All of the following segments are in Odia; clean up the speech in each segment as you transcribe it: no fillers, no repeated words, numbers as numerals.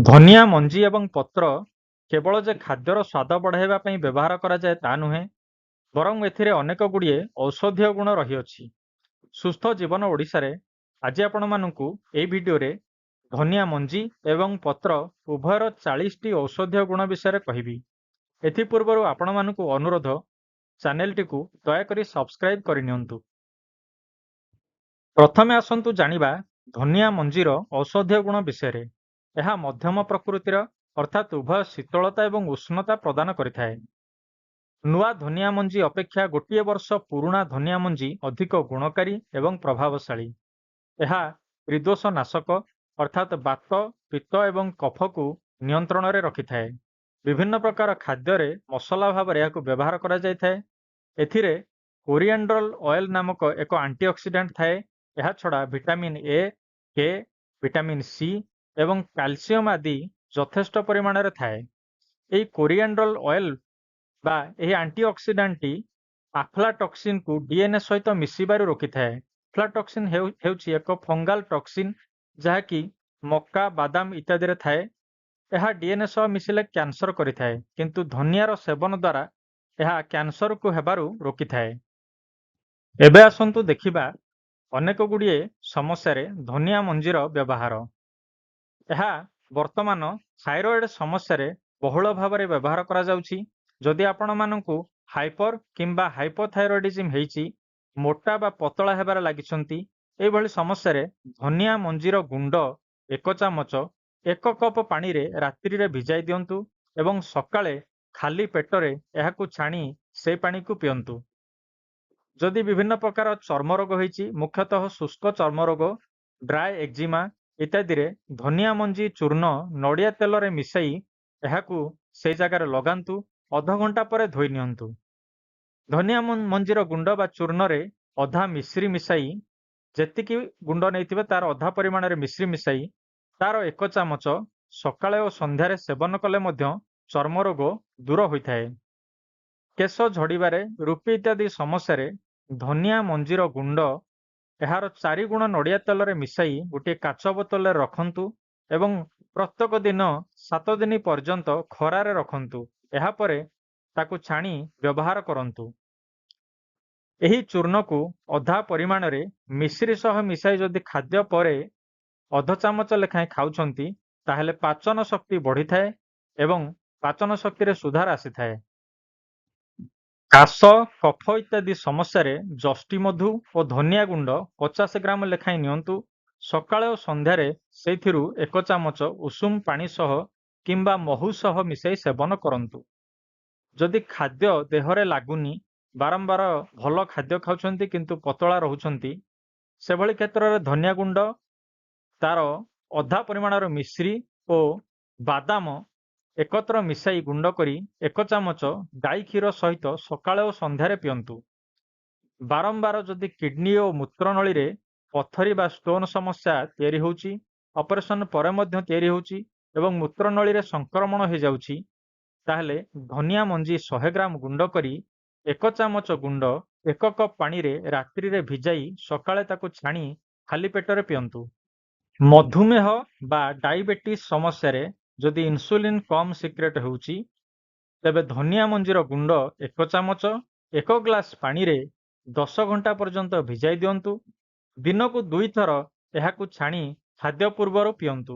ଧନିଆ ମଞ୍ଜି ଏବଂ ପତ୍ର କେବଳ ଯେ ଖାଦ୍ୟର ସ୍ୱାଦ ବଢ଼ାଇବା ପାଇଁ ବ୍ୟବହାର କରାଯାଏ ତା ନୁହେଁ, ବରଂ ଏଥିରେ ଅନେକ ଗୁଡ଼ିଏ ଔଷଧୀୟ ଗୁଣ ରହିଅଛି। ସୁସ୍ଥ ଜୀବନ ଓଡ଼ିଶାରେ ଆଜି ଆପଣମାନଙ୍କୁ ଏହି ଭିଡ଼ିଓରେ ଧନିଆ ମଞ୍ଜି ଏବଂ ପତ୍ର ଉଭୟର 40ଟି ଔଷଧୀୟ ଗୁଣ ବିଷୟରେ କହିବି। ଏଥିପୂର୍ବରୁ ଆପଣମାନଙ୍କୁ ଅନୁରୋଧ, ଚ୍ୟାନେଲଟିକୁ ଦୟାକରି ସବସ୍କ୍ରାଇବ୍ କରିନିଅନ୍ତୁ। ପ୍ରଥମେ ଆସନ୍ତୁ ଜାଣିବା ଧନିଆ ମଞ୍ଜିର ଔଷଧୀୟ ଗୁଣ ବିଷୟରେ। ଏହା ମଧ୍ୟମ ପ୍ରକୃତିର ଅର୍ଥାତ୍ ଉଭୟ ଶୀତଳତା ଏବଂ ଉଷ୍ଣତା ପ୍ରଦାନ କରିଥାଏ। ନୂଆ ଧନିଆ ମଞ୍ଜି ଅପେକ୍ଷା ଗୋଟିଏ ବର୍ଷ ପୁରୁଣା ଧନିଆ ମଞ୍ଜି ଅଧିକ ଗୁଣକାରୀ ଏବଂ ପ୍ରଭାବଶାଳୀ। ଏହା ତ୍ରିଦୋଷ ନାଶକ ଅର୍ଥାତ୍ ବାତ, ପିତ୍ତ ଏବଂ କଫକୁ ନିୟନ୍ତ୍ରଣରେ ରଖିଥାଏ। ବିଭିନ୍ନ ପ୍ରକାର ଖାଦ୍ୟରେ ମସଲା ଭାବରେ ଏହାକୁ ବ୍ୟବହାର କରାଯାଇଥାଏ। ଏଥିରେ କୋରିଆଣ୍ଡର ଅଏଲ ନାମକ ଏକ ଆଣ୍ଟିଅକ୍ସିଡାଣ୍ଟ ଥାଏ। ଏହାଛଡ଼ା vitamin A, K, vitamin C ଏବଂ କ୍ୟାଲସିୟମ ଆଦି ଯଥେଷ୍ଟ ପରିମାଣରେ ଥାଏ। ଏହି କୋରିଆଣ୍ଡର ଅଏଲ ବା ଏହି ଆଣ୍ଟିଅକ୍ସିଡାଣ୍ଟଟି ଆଫ୍ଲାଟକ୍ସିନକୁ ଡିଏନଏ ସହିତ ମିଶିବାରୁ ରୋକିଥାଏ। ଆଫ୍ଲାଟକ୍ସିନ ହେଉଛି ଏକ ଫଙ୍ଗାଲ ଟକ୍ସିନ ଯାହାକି ମକା, ବାଦାମ ଇତ୍ୟାଦିରେ ଥାଏ। ଏହା ଡିଏନଏ ସହ ମିଶିଲେ କ୍ୟାନ୍ସର କରିଥାଏ, କିନ୍ତୁ ଧନିଆର ସେବନ ଦ୍ୱାରା ଏହା କ୍ୟାନ୍ସରକୁ ହେବାରୁ ରୋକିଥାଏ। ଏବେ ଆସନ୍ତୁ ଦେଖିବା ଅନେକ ଗୁଡ଼ିଏ ସମସ୍ୟାରେ ଧନିଆ ମଞ୍ଜିର ବ୍ୟବହାର। ଏହା ବର୍ତ୍ତମାନ ଥାଇରଏଡ୍ ସମସ୍ୟାରେ ବହୁଳ ଭାବରେ ବ୍ୟବହାର କରାଯାଉଛି। ଯଦି ଆପଣମାନଙ୍କୁ ହାଇପର କିମ୍ବା ହାଇପୋଥାଇରଏଡିଜିମ୍ ହେଇଛି, ମୋଟା ବା ପତଳା ହେବାରେ ଲାଗିଛନ୍ତି, ଏହିଭଳି ସମସ୍ୟାରେ ଧନିଆ ମଞ୍ଜିର ଗୁଣ୍ଡ 1 ଚାମଚ 1 କପ୍ ପାଣିରେ ରାତ୍ରିରେ ଭିଜାଇ ଦିଅନ୍ତୁ ଏବଂ ସକାଳେ ଖାଲି ପେଟରେ ଏହାକୁ ଛାଣି ସେ ପାଣିକୁ ପିଅନ୍ତୁ। ଯଦି ବିଭିନ୍ନ ପ୍ରକାର ଚର୍ମ ରୋଗ ହେଇଛି, ମୁଖ୍ୟତଃ ଶୁଷ୍କ ଚର୍ମ ରୋଗ, ଡ୍ରାଏ ଏକ୍ଜିମା ଇତ୍ୟାଦିରେ ଧନିଆ ମଞ୍ଜି ଚୂର୍ଣ୍ଣ ନଡ଼ିଆ ତେଲରେ ମିଶାଇ ଏହାକୁ ସେହି ଜାଗାରେ ଲଗାନ୍ତୁ। ଅଧଘଣ୍ଟା ପରେ ଧୋଇ ନିଅନ୍ତୁ। ଧନିଆ ମଞ୍ଜିର ଗୁଣ୍ଡ ବା ଚୂର୍ଣ୍ଣରେ ଅଧା ମିଶ୍ରି ମିଶାଇ, ଯେତିକି ଗୁଣ୍ଡ ନେଇଥିବେ ତାର ଅଧା ପରିମାଣରେ ମିଶ୍ରି ମିଶାଇ ତାର 1 ଚାମଚ ସକାଳେ ଓ ସନ୍ଧ୍ୟାରେ ସେବନ କଲେ ମଧ୍ୟ ଚର୍ମ ରୋଗ ଦୂର ହୋଇଥାଏ। କେଶ ଝଡ଼ିବାରେ, ରୁପି ଇତ୍ୟାଦି ସମସ୍ୟାରେ ଧନିଆ ମଞ୍ଜିର ଗୁଣ୍ଡ ଏହାର 4 ଗୁଣ ନଡ଼ିଆ ତେଲରେ ମିଶାଇ ଗୋଟିଏ କାଚ ବୋତଲରେ ରଖନ୍ତୁ ଏବଂ ପ୍ରତ୍ୟେକ ଦିନ 7 ଦିନ ପର୍ଯ୍ୟନ୍ତ ଖରାରେ ରଖନ୍ତୁ। ଏହାପରେ ତାକୁ ଛାଣି ବ୍ୟବହାର କରନ୍ତୁ। ଏହି ଚୂର୍ଣ୍ଣକୁ ଅଧା ପରିମାଣରେ ମିଶ୍ରି ସହ ମିଶାଇ ଯଦି ଖାଦ୍ୟ ପରେ ଅଧ ଚାମଚ ଲେଖାଏଁ ଖାଉଛନ୍ତି, ତାହେଲେ ପାଚନ ଶକ୍ତି ବଢ଼ିଥାଏ ଏବଂ ପାଚନ ଶକ୍ତିରେ ସୁଧାର ଆସିଥାଏ। କାଶ, କଫ ଇତ୍ୟାଦି ସମସ୍ୟାରେ ଯଷ୍ଟିମଧୁ ଓ ଧନିଆ ଗୁଣ୍ଡ 50 ଗ୍ରାମ ଲେଖାଏଁ ନିଅନ୍ତୁ। ସକାଳେ ଓ ସନ୍ଧ୍ୟାରେ ସେଇଥିରୁ 1 ଚାମଚ ଉଷୁମ ପାଣି ସହ କିମ୍ବା ମହୁ ସହ ମିଶାଇ ସେବନ କରନ୍ତୁ। ଯଦି ଖାଦ୍ୟ ଦେହରେ ଲାଗୁନି, ବାରମ୍ବାର ଭଲ ଖାଦ୍ୟ ଖାଉଛନ୍ତି କିନ୍ତୁ ପତଳା ରହୁଛନ୍ତି, ସେଭଳି କ୍ଷେତ୍ରରେ ଧନିଆ ଗୁଣ୍ଡ ତାର ଅଧା ପରିମାଣର ମିଶ୍ରି ଓ ବାଦାମ ଏକତ୍ର ମିଶାଇ ଗୁଣ୍ଡ କରି 1 ଚାମଚ ଗାଈ କ୍ଷୀର ସହିତ ସକାଳେ ଓ ସନ୍ଧ୍ୟାରେ ପିଅନ୍ତୁ। ବାରମ୍ବାର ଯଦି କିଡନୀ ଓ ମୂତ୍ରନଳୀରେ ପଥରୀ ବା ଷ୍ଟୋନ୍ ସମସ୍ୟା ତିଆରି ହେଉଛି, ଅପରେସନ ପରେ ମଧ୍ୟ ତିଆରି ହେଉଛି ଏବଂ ମୂତ୍ରନଳୀରେ ସଂକ୍ରମଣ ହୋଇଯାଉଛି, ତାହେଲେ ଧନିଆ ମଞ୍ଜି 100 ଗ୍ରାମ ଗୁଣ୍ଡ କରି 1 ଚାମଚ ଗୁଣ୍ଡ 1 କପ୍ ପାଣିରେ ରାତ୍ରିରେ ଭିଜାଇ ସକାଳେ ତାକୁ ଛାଣି ଖାଲି ପେଟରେ ପିଅନ୍ତୁ। ମଧୁମେହ ବା ଡାଇବେଟିସ୍ ସମସ୍ୟାରେ ଯଦି ଇନସୁଲିନ୍ କମ୍ ସିକ୍ରେଟ୍ ହେଉଛି, ତେବେ ଧନିଆ ମଞ୍ଜିର ଗୁଣ୍ଡ 1 ଚାମଚ 1 ଗ୍ଲାସ ପାଣିରେ 10 ଘଣ୍ଟା ପର୍ଯ୍ୟନ୍ତ ଭିଜାଇ ଦିଅନ୍ତୁ। ଦିନକୁ 2 ଥର ଏହାକୁ ଛାଣି ଖାଦ୍ୟ ପୂର୍ବରୁ ପିଅନ୍ତୁ।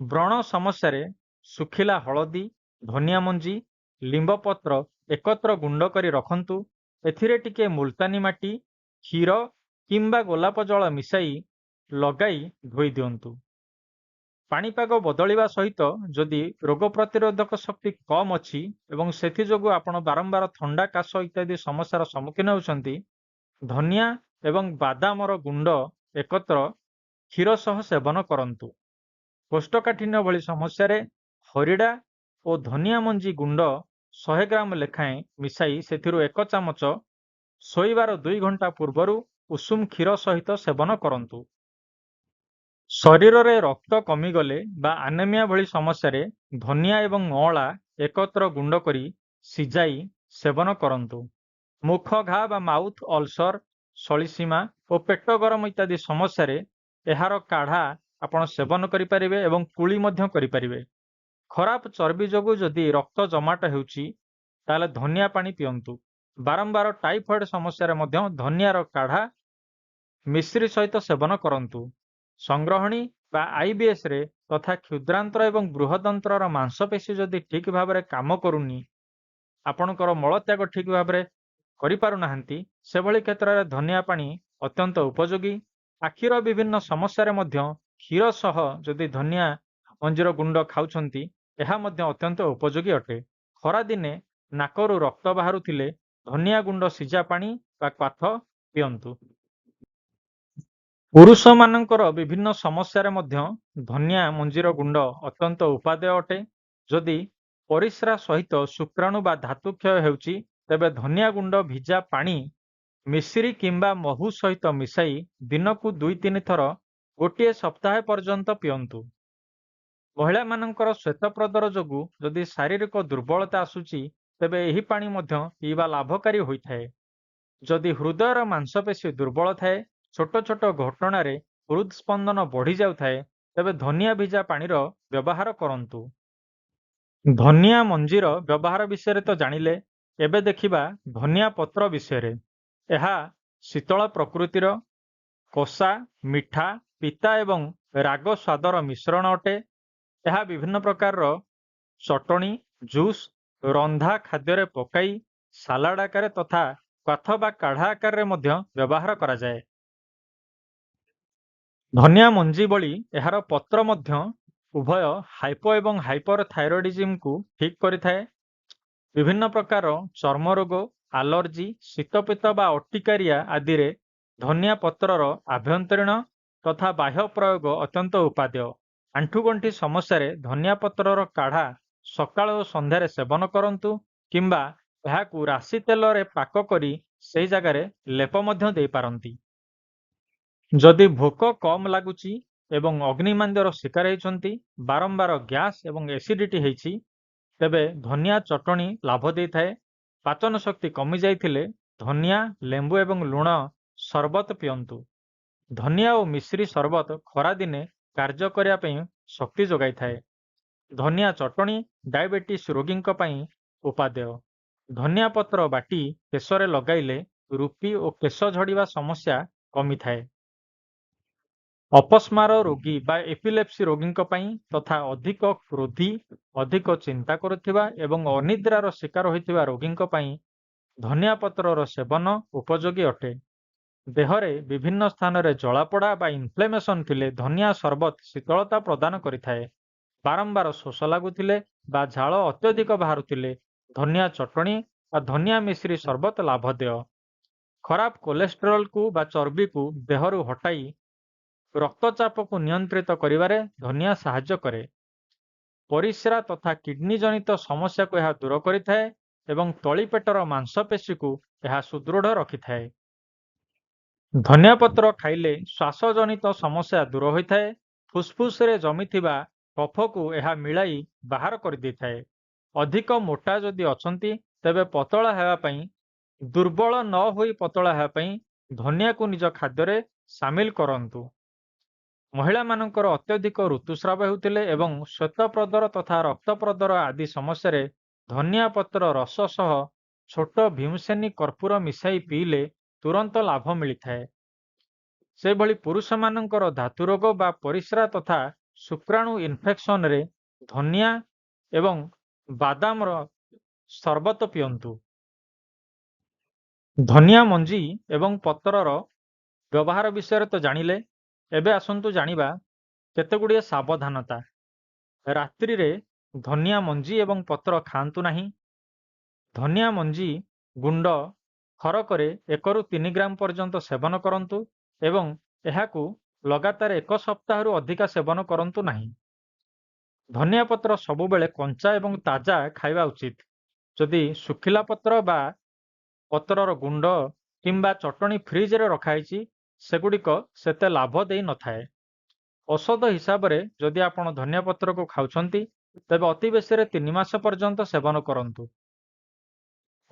ବ୍ରଣ ସମସ୍ୟାରେ ଶୁଖିଲା ହଳଦୀ, ଧନିଆ ମଞ୍ଜି, ଲିମ୍ବ ପତ୍ର ଏକତ୍ର ଗୁଣ୍ଡ କରି ରଖନ୍ତୁ। ଏଥିରେ ଟିକେ ମୁଲତାନୀ ମାଟି, କ୍ଷୀର କିମ୍ବା ଗୋଲାପ ଜଳ ମିଶାଇ ଲଗାଇ ଧୋଇ ଦିଅନ୍ତୁ। ପାଣିପାଗ ବଦଳିବା ସହିତ ଯଦି ରୋଗ ପ୍ରତିରୋଧକ ଶକ୍ତି କମ୍ ଅଛି ଏବଂ ସେଥିଯୋଗୁଁ ଆପଣ ବାରମ୍ବାର ଥଣ୍ଡା, କାଶ ଇତ୍ୟାଦି ସମସ୍ୟାର ସମ୍ମୁଖୀନ ହେଉଛନ୍ତି, ଧନିଆ ଏବଂ ବାଦାମର ଗୁଣ୍ଡ ଏକତ୍ର କ୍ଷୀର ସହ ସେବନ କରନ୍ତୁ। କୋଷ୍ଠକାଠିନ୍ୟ ଭଳି ସମସ୍ୟାରେ ହରିଡ଼ା ଓ ଧନିଆ ମଞ୍ଜି ଗୁଣ୍ଡ 100 ଗ୍ରାମ ଲେଖାଏଁ ମିଶାଇ ସେଥିରୁ 1 ଚାମଚ ଶୋଇବାର 2 ଘଣ୍ଟା ପୂର୍ବରୁ ଉଷୁମ କ୍ଷୀର ସହିତ ସେବନ କରନ୍ତୁ। ଶରୀରରେ ରକ୍ତ କମିଗଲେ ବା ଆନେମିଆ ଭଳି ସମସ୍ୟାରେ ଧନିଆ ଏବଂ ଅଁଳା ଏକତ୍ର ଗୁଣ୍ଡ କରି ସିଝାଇ ସେବନ କରନ୍ତୁ। ମୁଖ ଘା ବା ମାଉଥ୍ ଅଲସର, ସଳିସୀମା ଓ ପେଟ ଗରମ ଇତ୍ୟାଦି ସମସ୍ୟାରେ ଏହାର କାଢ଼ା ଆପଣ ସେବନ କରିପାରିବେ ଏବଂ କୁଳି ମଧ୍ୟ କରିପାରିବେ। ଖରାପ ଚର୍ବି ଯୋଗୁଁ ଯଦି ରକ୍ତ ଜମାଟ ହେଉଛି ତାହେଲେ ଧନିଆ ପାଣି ପିଅନ୍ତୁ। ବାରମ୍ବାର ଟାଇଫଏଡ୍ ସମସ୍ୟାରେ ମଧ୍ୟ ଧନିଆର କାଢ଼ା ମିଶ୍ରି ସହିତ ସେବନ କରନ୍ତୁ। ସଂଗ୍ରହଣୀ ବା ଆଇବିଏସ୍ରେ ତଥା କ୍ଷୁଦ୍ରାନ୍ତ୍ର ଏବଂ ବୃହଦନ୍ତ୍ରର ମାଂସପେଶୀ ଯଦି ଠିକ୍ ଭାବରେ କାମ କରୁନି, ଆପଣଙ୍କର ମଳତ୍ୟାଗ ଠିକ୍ ଭାବରେ କରିପାରୁନାହାନ୍ତି, ସେଭଳି କ୍ଷେତ୍ରରେ ଧନିଆ ପାଣି ଅତ୍ୟନ୍ତ ଉପଯୋଗୀ। ଆଖିର ବିଭିନ୍ନ ସମସ୍ୟାରେ ମଧ୍ୟ କ୍ଷୀର ସହ ଯଦି ଧନିଆ ମଞ୍ଜିର ଗୁଣ୍ଡ ଖାଉଛନ୍ତି, ଏହା ମଧ୍ୟ ଅତ୍ୟନ୍ତ ଉପଯୋଗୀ ଅଟେ। ଖରାଦିନେ ନାକରୁ ରକ୍ତ ବାହାରୁଥିଲେ ଧନିଆ ଗୁଣ୍ଡ ସିଝା ପାଣି ବା କ୍ୱାଥ ପିଅନ୍ତୁ। ପୁରୁଷମାନଙ୍କର ବିଭିନ୍ନ ସମସ୍ୟାରେ ମଧ୍ୟ ଧନିଆ ମଞ୍ଜିର ଗୁଣ୍ଡ ଅତ୍ୟନ୍ତ ଉପାଦେୟ ଅଟେ। ଯଦି ପରିସ୍ରା ସହିତ ଶୁକ୍ରାଣୁ ବା ଧାତୁ କ୍ଷୟ ହେଉଛି, ତେବେ ଧନିଆ ଗୁଣ୍ଡ ଭିଜା ପାଣି ମିଶ୍ରି କିମ୍ବା ମହୁ ସହିତ ମିଶାଇ ଦିନକୁ 2-3 ଥର ଗୋଟିଏ ସପ୍ତାହ ପର୍ଯ୍ୟନ୍ତ ପିଅନ୍ତୁ। ମହିଳାମାନଙ୍କର ଶ୍ଵେତପ୍ରଦର ଯୋଗୁଁ ଯଦି ଶାରୀରିକ ଦୁର୍ବଳତା ଆସୁଛି, ତେବେ ଏହି ପାଣି ମଧ୍ୟ ପିଇବା ଲାଭକାରୀ ହୋଇଥାଏ। ଯଦି ହୃଦୟର ମାଂସପେଶୀ ଦୁର୍ବଳ ଥାଏ, ଛୋଟ ଛୋଟ ଘଟଣାରେ ହୃଦସ୍ପନ୍ଦନ ବଢ଼ି ଯାଉଥାଏ, ତେବେ ଧନିଆ ଭିଜା ପାଣିର ବ୍ୟବହାର କରନ୍ତୁ। ଧନିଆ ମଞ୍ଜିର ବ୍ୟବହାର ବିଷୟରେ ତ ଜାଣିଲେ, ଏବେ ଦେଖିବା ଧନିଆ ପତ୍ର ବିଷୟରେ। ଏହା ଶୀତଳ ପ୍ରକୃତିର, କଷା, ମିଠା, ପିତା ଏବଂ ରାଗ ସ୍ୱାଦର ମିଶ୍ରଣ ଅଟେ। ଏହା ବିଭିନ୍ନ ପ୍ରକାରର ଚଟଣି, ଜୁସ୍, ରନ୍ଧା ଖାଦ୍ୟରେ ପକାଇ ସାଲାଡ ଆକାରରେ ତଥା କ୍ୱାଥ ବା କାଢ଼ା ଆକାରରେ ମଧ୍ୟ ବ୍ୟବହାର କରାଯାଏ। ଧନିଆ ମଞ୍ଜି ଭଳି ଏହାର ପତ୍ର ମଧ୍ୟ ଉଭୟ ହାଇପୋ ଏବଂ ହାଇପର ଥାଇରଏଡିଜିମକୁ ଠିକ୍ କରିଥାଏ। ବିଭିନ୍ନ ପ୍ରକାର ଚର୍ମ ରୋଗ, ଆଲର୍ଜି, ଶୀତପିତ୍ତ ବା ଅର୍ଟିକାରିଆ ଆଦିରେ ଧନିଆ ପତ୍ରର ଆଭ୍ୟନ୍ତରୀଣ ତଥା ବାହ୍ୟ ପ୍ରୟୋଗ ଅତ୍ୟନ୍ତ ଉପାଦେୟ। ଆଣ୍ଠୁଗଣ୍ଠି ସମସ୍ୟାରେ ଧନିଆ ପତ୍ରର କାଢ଼ା ସକାଳ ଓ ସନ୍ଧ୍ୟାରେ ସେବନ କରନ୍ତୁ କିମ୍ବା ଏହାକୁ ରାଶି ତେଲରେ ପାକ କରି ସେହି ଜାଗାରେ ଲେପ ମଧ୍ୟ ଦେଇପାରନ୍ତି। ଯଦି ଭୋକ କମ୍ ଲାଗୁଛି ଏବଂ ଅଗ୍ନିମାନ୍ଦ୍ୟର ଶିକାର ହେଇଛନ୍ତି, ବାରମ୍ବାର ଗ୍ୟାସ୍ ଏବଂ ଏସିଡିଟି ହେଇଛି, ତେବେ ଧନିଆ ଚଟଣି ଲାଭ ଦେଇଥାଏ। ପାଚନ ଶକ୍ତି କମି ଯାଇଥିଲେ ଧନିଆ, ଲେମ୍ବୁ ଏବଂ ଲୁଣ ସରବତ ପିଅନ୍ତୁ। ଧନିଆ ଓ ମିଶ୍ରି ସରବତ ଖରାଦିନେ କାର୍ଯ୍ୟ କରିବା ପାଇଁ ଶକ୍ତି ଯୋଗାଇଥାଏ। ଧନିଆ ଚଟଣି ଡାଇବେଟିସ୍ ରୋଗୀଙ୍କ ପାଇଁ ଉପାଦେୟ। ଧନିଆ ପତ୍ର ବାଟି କେଶରେ ଲଗାଇଲେ ରୁପି ଓ କେଶ ଝଡ଼ିବା ସମସ୍ୟା କମିଥାଏ। ଅପସ୍ମାର ରୋଗୀ ବା ଏପିଲେପ୍ସି ରୋଗୀଙ୍କ ପାଇଁ ତଥା ଅଧିକ କ୍ରୋଧୀ, ଅଧିକ ଚିନ୍ତା କରୁଥିବା ଏବଂ ଅନିଦ୍ରାର ଶିକାର ହୋଇଥିବା ରୋଗୀଙ୍କ ପାଇଁ ଧନିଆ ପତ୍ରର ସେବନ ଉପଯୋଗୀ ଅଟେ। ଦେହରେ ବିଭିନ୍ନ ସ୍ଥାନରେ ଜଳାପୋଡ଼ା ବା ଇନଫ୍ଲେମେସନ ଥିଲେ ଧନିଆ ସରବତ ଶୀତଳତା ପ୍ରଦାନ କରିଥାଏ। ବାରମ୍ବାର ଶୋଷ ଲାଗୁଥିଲେ ବା ଝାଳ ଅତ୍ୟଧିକ ବାହାରୁଥିଲେ ଧନିଆ ଚଟଣି ବା ଧନିଆ ମିଶ୍ରି ସରବତ ଲାଭଦେୟ। ଖରାପ କୋଲେଷ୍ଟ୍ରଲକୁ ବା ଚର୍ବିକୁ ଦେହରୁ ହଟାଇ ରକ୍ତଚାପକୁ ନିୟନ୍ତ୍ରିତ କରିବାରେ ଧନିଆ ସାହାଯ୍ୟ କରେ। ପରିସ୍ରା ତଥା କିଡନୀ ଜନିତ ସମସ୍ୟାକୁ ଏହା ଦୂର କରିଥାଏ ଏବଂ ତଳିପେଟର ମାଂସପେଶୀକୁ ଏହା ସୁଦୃଢ଼ ରଖିଥାଏ। ଧନିଆ ପତ୍ର ଖାଇଲେ ଶ୍ୱାସଜନିତ ସମସ୍ୟା ଦୂର ହୋଇଥାଏ। ଫୁସଫୁସରେ ଜମିଥିବା କଫକୁ ଏହା ମିଳାଇ ବାହାର କରିଦେଇଥାଏ। ଅଧିକ ମୋଟା ଯଦି ଅଛନ୍ତି, ତେବେ ପତଳା ହେବା ପାଇଁ, ଦୁର୍ବଳ ନ ହୋଇ ପତଳା ହେବା ପାଇଁ ଧନିଆକୁ ନିଜ ଖାଦ୍ୟରେ ସାମିଲ କରନ୍ତୁ। ମହିଳାମାନଙ୍କର ଅତ୍ୟଧିକ ଋତୁସ୍ରାବ ହେଉଥିଲେ ଏବଂ ଶ୍ଵେତପ୍ରଦର ତଥା ରକ୍ତପ୍ରଦର ଆଦି ସମସ୍ୟାରେ ଧନିଆ ପତ୍ର ରସ ସହ ଛୋଟ ଭୀମସେନୀ କର୍ପୂର ମିଶାଇ ପିଇଲେ ତୁରନ୍ତ ଲାଭ ମିଳିଥାଏ। ସେଭଳି ପୁରୁଷମାନଙ୍କର ଧାତୁରୋଗ ବା ପରିସ୍ରା ତଥା ଶୁକ୍ରାଣୁ ଇନଫେକ୍ସନରେ ଧନିଆ ଏବଂ ବାଦାମର ସରବତ ପିଅନ୍ତୁ। ଧନିଆ ମଞ୍ଜି ଏବଂ ପତ୍ରର ବ୍ୟବହାର ବିଷୟରେ ତ ଜାଣିଲେ, ଏବେ ଆସନ୍ତୁ ଜାଣିବା କେତେଗୁଡ଼ିଏ ସାବଧାନତା। ରାତ୍ରିରେ ଧନିଆ ମଞ୍ଜି ଏବଂ ପତ୍ର ଖାଆନ୍ତୁ ନାହିଁ। ଧନିଆ ମଞ୍ଜି ଗୁଣ୍ଡ ଥରକରେ 1ରୁ 3 ଗ୍ରାମ ପର୍ଯ୍ୟନ୍ତ ସେବନ କରନ୍ତୁ ଏବଂ ଏହାକୁ ଲଗାତାର 1 ସପ୍ତାହରୁ ଅଧିକା ସେବନ କରନ୍ତୁ ନାହିଁ। ଧନିଆ ପତ୍ର ସବୁବେଳେ କଞ୍ଚା ଏବଂ ତାଜା ଖାଇବା ଉଚିତ। ଯଦି ଶୁଖିଲା ପତ୍ର ବା ପତ୍ରର ଗୁଣ୍ଡ କିମ୍ବା ଚଟଣି ଫ୍ରିଜରେ ରଖାଯାଇଛି, ସେଗୁଡ଼ିକ ସେତେ ଲାଭ ଦେଇନଥାଏ। ଔଷଧ ହିସାବରେ ଯଦି ଆପଣ ଧନିଆ ପତ୍ରକୁ ଖାଉଛନ୍ତି, ତେବେ ଅତି ବେଶୀରେ 3 ମାସ ପର୍ଯ୍ୟନ୍ତ ସେବନ କରନ୍ତୁ।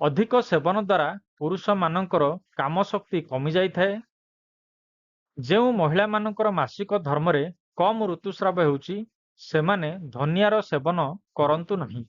ଅଧିକ ସେବନ ଦ୍ୱାରା ପୁରୁଷମାନଙ୍କର କାମ ଶକ୍ତି କମିଯାଇଥାଏ। ଯେଉଁ ମହିଳାମାନଙ୍କର ମାସିକ ଧର୍ମରେ କମ୍ ଋତୁସ୍ରାବ ହେଉଛି ସେମାନେ ଧନିଆର ସେବନ କରନ୍ତୁ ନାହିଁ।